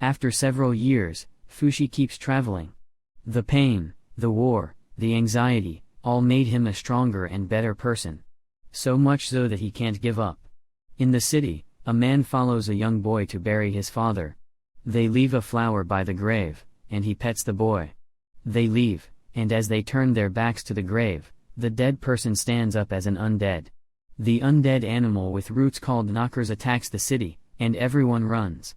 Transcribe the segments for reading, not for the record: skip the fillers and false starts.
After several years, Fushi keeps traveling. The pain, the war, the anxiety, all made him a stronger and better person. So much so that he can't give up. In the city, a man follows a young boy to bury his father. They leave a flower by the grave, and he pets the boy. They leave, and as they turn their backs to the grave, the dead person stands up as an undead. The undead animal with roots called knockers attacks the city, and everyone runs.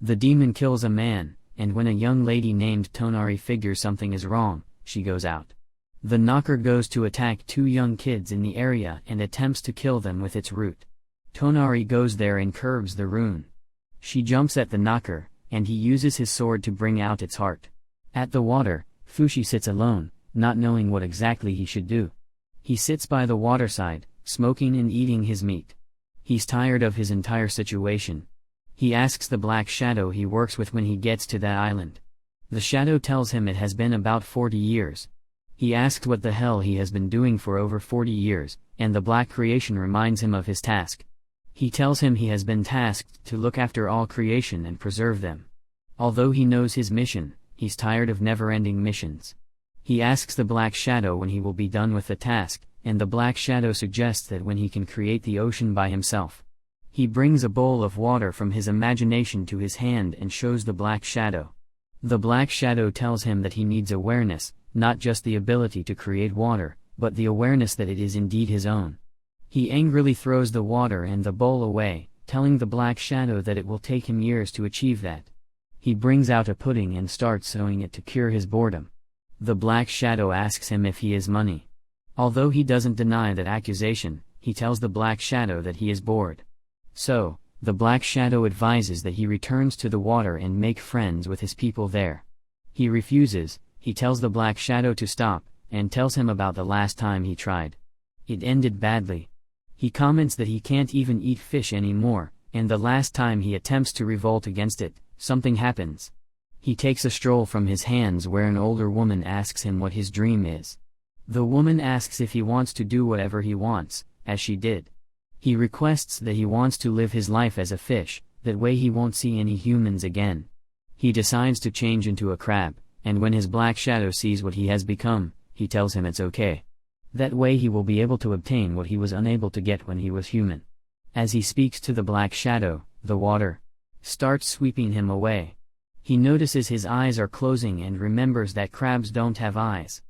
The demon kills a man, and when a young lady named Tonari figures something is wrong, she goes out. The knocker goes to attack two young kids in the area and attempts to kill them with its root. Tonari goes there and curbs the rune. She jumps at the knocker, and he uses his sword to bring out its heart. At the water, Fushi sits alone, not knowing what exactly he should do. He sits by the waterside, smoking and eating his meat. He's tired of his entire situation. He asks the black shadow he works with when he gets to that island. The shadow tells him it has been about 40 years. He asks what the hell he has been doing for over 40 years, and the black creation reminds him of his task. He tells him he has been tasked to look after all creation and preserve them. Although he knows his mission, he's tired of never-ending missions. He asks the black shadow when he will be done with the task, and the black shadow suggests that when he can create the ocean by himself. He brings a bowl of water from his imagination to his hand and shows the black shadow. The black shadow tells him that he needs awareness, not just the ability to create water, but the awareness that it is indeed his own. He angrily throws the water and the bowl away, telling the black shadow that it will take him years to achieve that. He brings out a pudding and starts sewing it to cure his boredom. The black shadow asks him if he has money. Although he doesn't deny that accusation, he tells the black shadow that he is bored. So, the black shadow advises that he returns to the water and make friends with his people there. He refuses. He tells the black shadow to stop, and tells him about the last time he tried. It ended badly. He comments that he can't even eat fish anymore, and the last time he attempts to revolt against it, something happens. He takes a stroll from his hands where an older woman asks him what his dream is. The woman asks if he wants to do whatever he wants, as she did. He requests that he wants to live his life as a fish, that way he won't see any humans again. He decides to change into a crab, and when his black shadow sees what he has become, he tells him it's okay. That way he will be able to obtain what he was unable to get when he was human. As he speaks to the black shadow, the water starts sweeping him away. He notices his eyes are closing and remembers that crabs don't have eyes.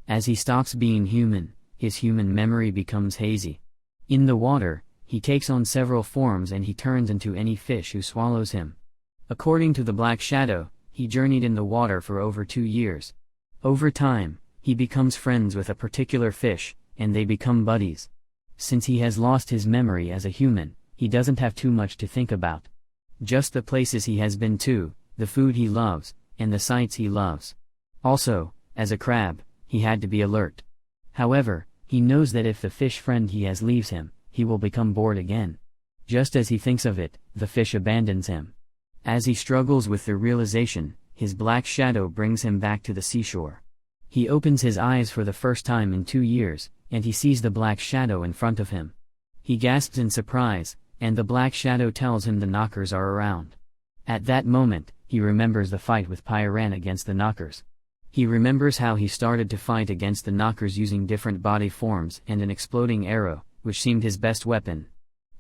As he stops being human, his human memory becomes hazy. In the water, he takes on several forms and he turns into any fish who swallows him. According to the black shadow, he journeyed in the water for over 2 years. Over time, he becomes friends with a particular fish, and they become buddies. Since he has lost his memory as a human, he doesn't have too much to think about. Just the places he has been to, the food he loves, and the sights he loves. Also, as a crab, he had to be alert. However, he knows that if the fish friend he has leaves him, he will become bored again. Just as he thinks of it, the fish abandons him. As he struggles with the realization, his black shadow brings him back to the seashore. He opens his eyes for the first time in 2 years, and he sees the black shadow in front of him. He gasps in surprise, and the black shadow tells him the knockers are around. At that moment, he remembers the fight with Pyran against the knockers. He remembers how he started to fight against the knockers using different body forms and an exploding arrow, which seemed his best weapon.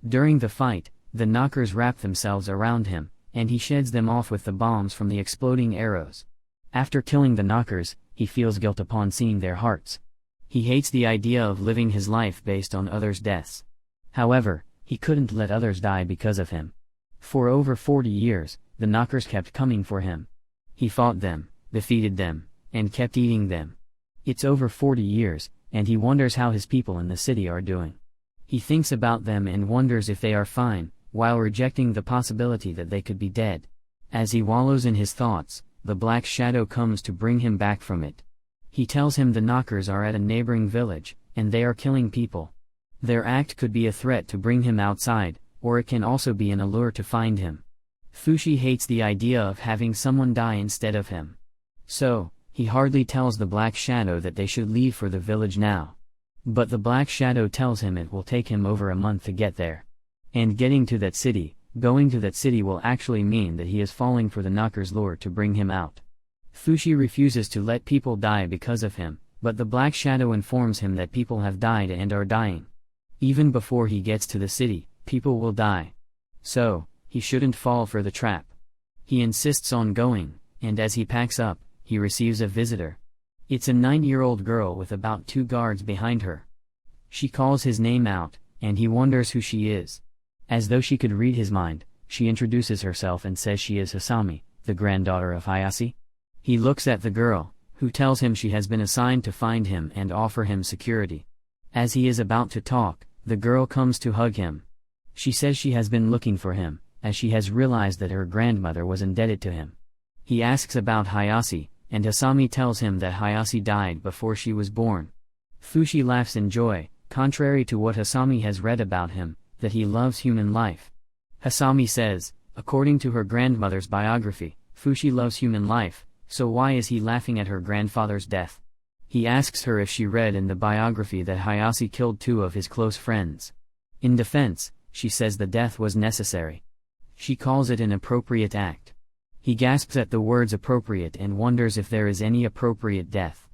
During the fight, the knockers wrap themselves around him, and he sheds them off with the bombs from the exploding arrows. After killing the knockers, he feels guilt upon seeing their hearts. He hates the idea of living his life based on others' deaths. However, he couldn't let others die because of him. For over 40 years, the knockers kept coming for him. He fought them, defeated them, and kept eating them. It's over 40 years, and he wonders how his people in the city are doing. He thinks about them and wonders if they are fine, while rejecting the possibility that they could be dead. As he wallows in his thoughts, the black shadow comes to bring him back from it. He tells him the knockers are at a neighboring village, and they are killing people. Their act could be a threat to bring him outside, or it can also be an allure to find him. Fushi hates the idea of having someone die instead of him. So, he hardly tells the black shadow that they should leave for the village now. But the black shadow tells him it will take him over a month to get there. And getting to that city, Going to that city will actually mean that he is falling for the knocker's lure to bring him out. Fushi refuses to let people die because of him, but the Black Shadow informs him that people have died and are dying. Even before he gets to the city, people will die. So, he shouldn't fall for the trap. He insists on going, and as he packs up, he receives a visitor. It's a 9-year-old girl with about 2 guards behind her. She calls his name out, and he wonders who she is. As though she could read his mind, she introduces herself and says she is Hasami, the granddaughter of Hayase. He looks at the girl, who tells him she has been assigned to find him and offer him security. As he is about to talk, the girl comes to hug him. She says she has been looking for him, as she has realized that her grandmother was indebted to him. He asks about Hayase, and Hasami tells him that Hayase died before she was born. Fushi laughs in joy, contrary to what Hasami has read about him, that he loves human life. Hasami says, according to her grandmother's biography, Fushi loves human life, so why is he laughing at her grandfather's death? He asks her if she read in the biography that Hayase killed 2 of his close friends. In defense, she says the death was necessary. She calls it an appropriate act. He gasps at the words appropriate and wonders if there is any appropriate death.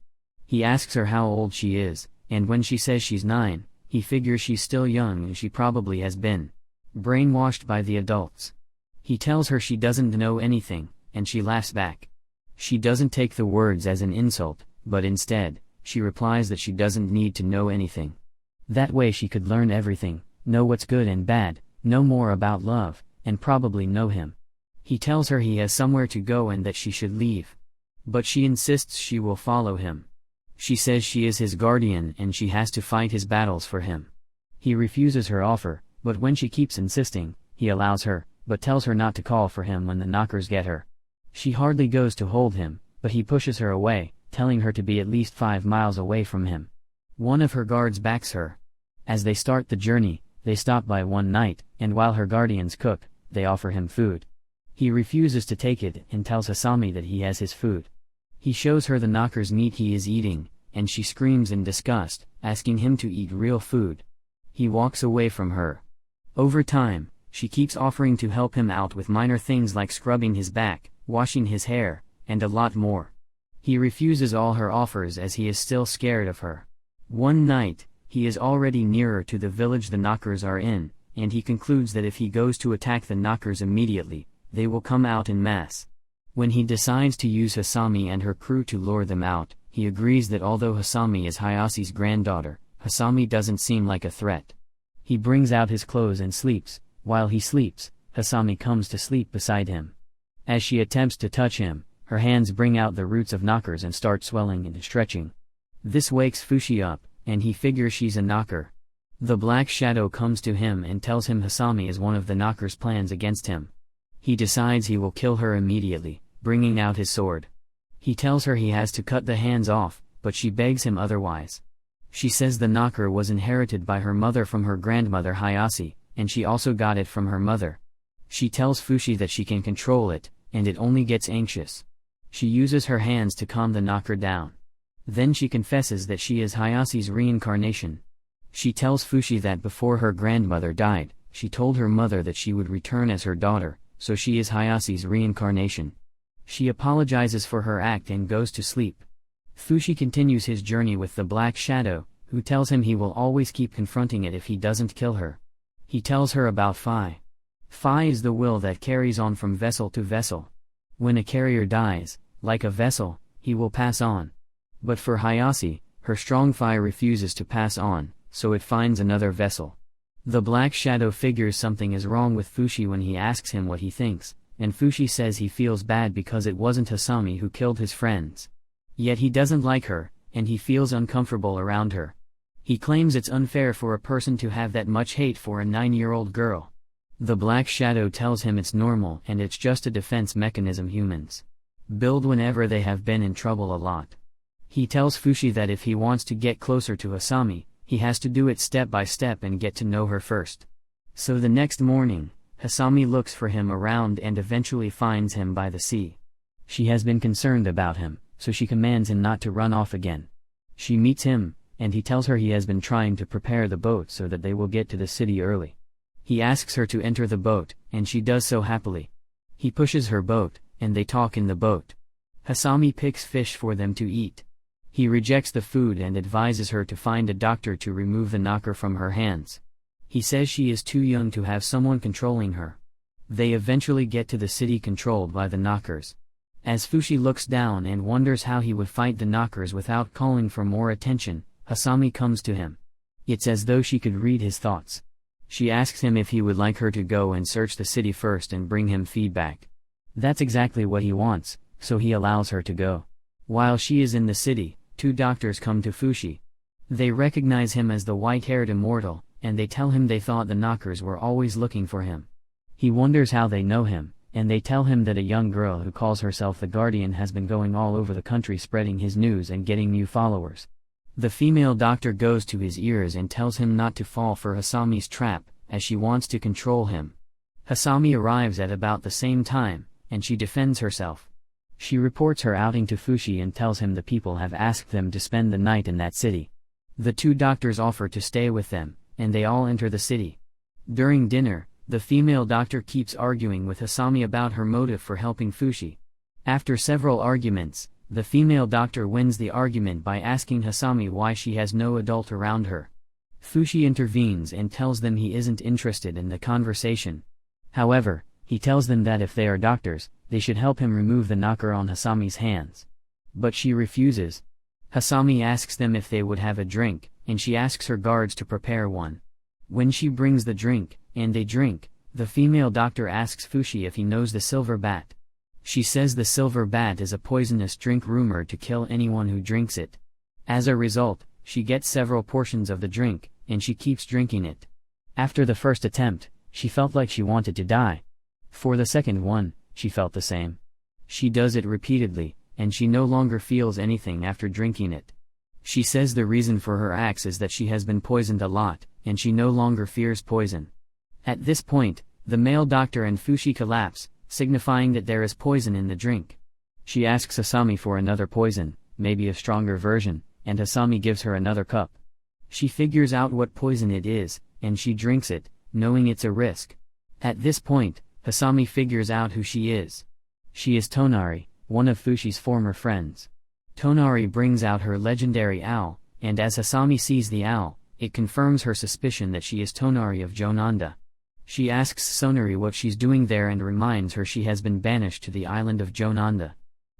He asks her how old she is, and when she says she's 9, he figures she's still young and she probably has been brainwashed by the adults. He tells her she doesn't know anything, and she laughs back. She doesn't take the words as an insult, but instead, she replies that she doesn't need to know anything. That way she could learn everything, know what's good and bad, know more about love, and probably know him. He tells her he has somewhere to go and that she should leave. But she insists she will follow him. She says she is his guardian and she has to fight his battles for him. He refuses her offer, but when she keeps insisting, he allows her, but tells her not to call for him when the knockers get her. She hardly goes to hold him, but he pushes her away, telling her to be at least 5 miles away from him. One of her guards backs her. As they start the journey, they stop by one night, and while her guardians cook, they offer him food. He refuses to take it and tells Hasami that he has his food. He shows her the knocker's meat he is eating, and she screams in disgust, asking him to eat real food. He walks away from her. Over time, she keeps offering to help him out with minor things like scrubbing his back, washing his hair, and a lot more. He refuses all her offers as he is still scared of her. One night, he is already nearer to the village the knockers are in, and he concludes that if he goes to attack the knockers immediately, they will come out in mass. When he decides to use Hasami and her crew to lure them out, he agrees that although Hasami is Hayase's granddaughter, Hasami doesn't seem like a threat. He brings out his clothes and sleeps. While he sleeps, Hasami comes to sleep beside him. As she attempts to touch him, her hands bring out the roots of knockers and start swelling and stretching. This wakes Fushi up, and he figures she's a knocker. The Black Shadow comes to him and tells him Hasami is one of the knockers' plans against him. He decides he will kill her immediately, bringing out his sword. He tells her he has to cut the hands off, but she begs him otherwise. She says the knocker was inherited by her mother from her grandmother Hayase, and she also got it from her mother. She tells Fushi that she can control it, and it only gets anxious. She uses her hands to calm the knocker down. Then she confesses that she is Hayase's reincarnation. She tells Fushi that before her grandmother died, she told her mother that she would return as her daughter, so she is Hayase's reincarnation. She apologizes for her act and goes to sleep. Fushi continues his journey with the Black Shadow, who tells him he will always keep confronting it if he doesn't kill her. He tells her about Phi. Phi is the will that carries on from vessel to vessel. When a carrier dies, like a vessel, he will pass on. But for Hayase, her strong Phi refuses to pass on, so it finds another vessel. The Black Shadow figures something is wrong with Fushi when he asks him what he thinks, and Fushi says he feels bad because it wasn't Hasami who killed his friends. Yet he doesn't like her, and he feels uncomfortable around her. He claims it's unfair for a person to have that much hate for a 9-year-old girl. The Black Shadow tells him it's normal and it's just a defense mechanism humans build whenever they have been in trouble a lot. He tells Fushi that if he wants to get closer to Hasami, he has to do it step by step and get to know her first. So the next morning, Hasami looks for him around and eventually finds him by the sea. She has been concerned about him, so she commands him not to run off again. She meets him, and he tells her he has been trying to prepare the boat so that they will get to the city early. He asks her to enter the boat, and she does so happily. He pushes her boat, and they talk in the boat. Hasami picks fish for them to eat. He rejects the food and advises her to find a doctor to remove the knocker from her hands. He says she is too young to have someone controlling her. They eventually get to the city controlled by the knockers. As Fushi looks down and wonders how he would fight the knockers without calling for more attention, Hasami comes to him. It's as though she could read his thoughts. She asks him if he would like her to go and search the city first and bring him feedback. That's exactly what he wants, so he allows her to go. While she is in the city, two doctors come to Fushi. They recognize him as the white-haired Immortal, and they tell him they thought the knockers were always looking for him. He wonders how they know him, and they tell him that a young girl who calls herself the Guardian has been going all over the country spreading his news and getting new followers. The female doctor goes to his ears and tells him not to fall for Hasami's trap, as she wants to control him. Hasami arrives at about the same time, and she defends herself. She reports her outing to Fushi and tells him the people have asked them to spend the night in that city. The two doctors offer to stay with them, and they all enter the city. During dinner, the female doctor keeps arguing with Hasami about her motive for helping Fushi. After several arguments, the female doctor wins the argument by asking Hasami why she has no adult around her. Fushi intervenes and tells them he isn't interested in the conversation. However, he tells them that if they are doctors, they should help him remove the knocker on Hasami's hands. But she refuses. Hasami asks them if they would have a drink, and she asks her guards to prepare one. When she brings the drink, and they drink, the female doctor asks Fushi if he knows the silver bat. She says the silver bat is a poisonous drink rumored to kill anyone who drinks it. As a result, she gets several portions of the drink, and she keeps drinking it. After the first attempt, she felt like she wanted to die. For the second one, she felt the same. She does it repeatedly, and she no longer feels anything after drinking it. She says the reason for her acts is that she has been poisoned a lot, and she no longer fears poison. At this point, the male doctor and Fushi collapse, signifying that there is poison in the drink. She asks Hasami for another poison, maybe a stronger version, and Hasami gives her another cup. She figures out what poison it is, and she drinks it, knowing it's a risk. At this point, Hasami figures out who she is. She is Tonari, one of Fushi's former friends. Tonari brings out her legendary owl, and as Hasami sees the owl, it confirms her suspicion that she is Tonari of Jonanda. She asks Sonari what she's doing there and reminds her she has been banished to the island of Jonanda.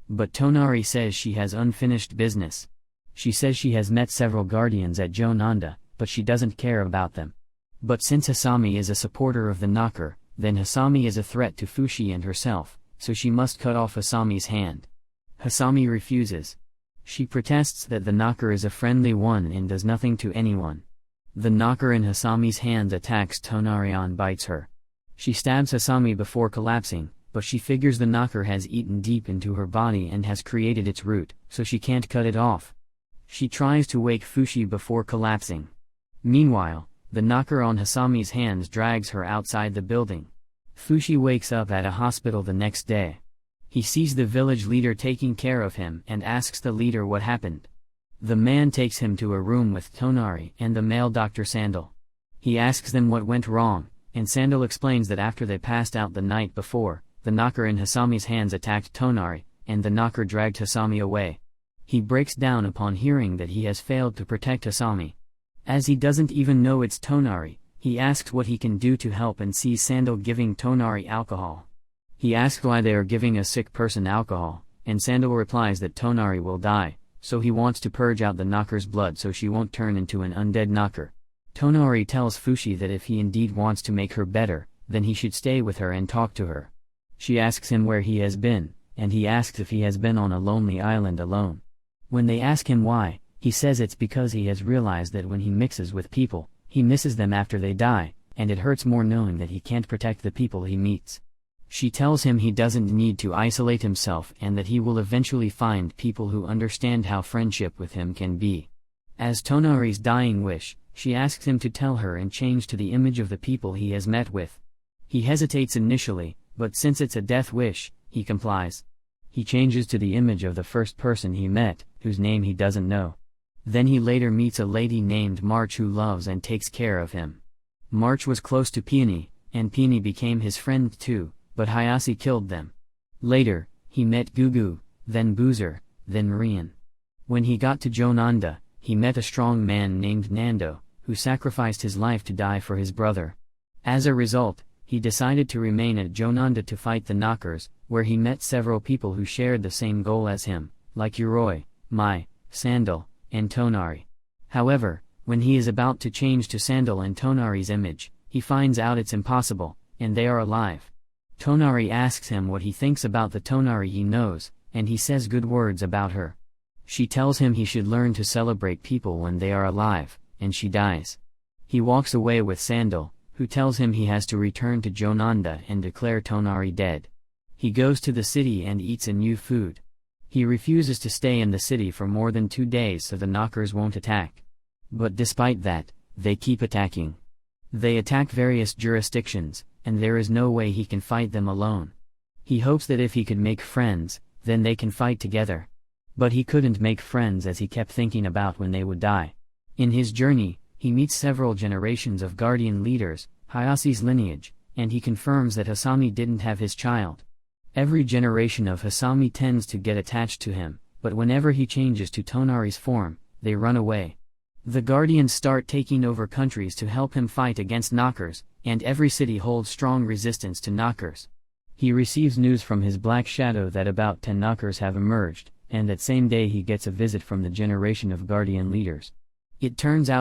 But Tonari says she has unfinished business. She says she has met several guardians at Jonanda, but she doesn't care about them. But since Hasami is a supporter of the knocker, then Hasami is a threat to Fushi and herself, so she must cut off Hasami's hand. Hasami refuses. She protests that the knocker is a friendly one and does nothing to anyone. The knocker in Hasami's hands attacks Tonari and bites her. She stabs Hasami before collapsing, but she figures the knocker has eaten deep into her body and has created its root, so she can't cut it off. She tries to wake Fushi before collapsing. Meanwhile, the knocker on Hasami's hands drags her outside the building. Fushi wakes up at a hospital the next day. He sees the village leader taking care of him and asks the leader what happened. The man takes him to a room with Tonari and the male Dr. Sandal. He asks them what went wrong, and Sandal explains that after they passed out the night before, the knocker in Hasami's hands attacked Tonari, and the knocker dragged Hasami away. He breaks down upon hearing that he has failed to protect Hasami. As he doesn't even know it's Tonari, he asks what he can do to help and sees Sandal giving Tonari alcohol. He asks why they are giving a sick person alcohol, and Sandal replies that Tonari will die, so he wants to purge out the knocker's blood so she won't turn into an undead knocker. Tonari tells Fushi that if he indeed wants to make her better, then he should stay with her and talk to her. She asks him where he has been, and he asks if he has been on a lonely island alone. When they ask him why, he says it's because he has realized that when he mixes with people, he misses them after they die, and it hurts more knowing that he can't protect the people he meets. She tells him he doesn't need to isolate himself and that he will eventually find people who understand how friendship with him can be. As Tonari's dying wish, she asks him to tell her and change to the image of the people he has met with. He hesitates initially, but since it's a death wish, he complies. He changes to the image of the first person he met, whose name he doesn't know. Then he later meets a lady named March who loves and takes care of him. March was close to Peony, and Peony became his friend too, but Hayase killed them. Later, he met Gugu, then Boozer, then Rian. When he got to Jonanda, he met a strong man named Nando, who sacrificed his life to die for his brother. As a result, he decided to remain at Jonanda to fight the Knockers, where he met several people who shared the same goal as him, like Uroi, Mai, Sandal, and Tonari. However, when he is about to change to Sandal and Tonari's image, he finds out it's impossible, and they are alive. Tonari asks him what he thinks about the Tonari he knows, and he says good words about her. She tells him he should learn to celebrate people when they are alive, and she dies. He walks away with Sandal, who tells him he has to return to Jonanda and declare Tonari dead. He goes to the city and eats a new food. He refuses to stay in the city for more than 2 days so the Knockers won't attack. But despite that, they keep attacking. They attack various jurisdictions, and there is no way he can fight them alone. He hopes that if he could make friends, then they can fight together. But he couldn't make friends as he kept thinking about when they would die. In his journey, he meets several generations of guardian leaders, Hayase's lineage, and he confirms that Hasami didn't have his child. Every generation of Hasami tends to get attached to him, but whenever he changes to Tonari's form, they run away. The Guardians start taking over countries to help him fight against Knockers, and every city holds strong resistance to Knockers. He receives news from his Black Shadow that about 10 Knockers have emerged, and that same day he gets a visit from the generation of Guardian leaders. It turns out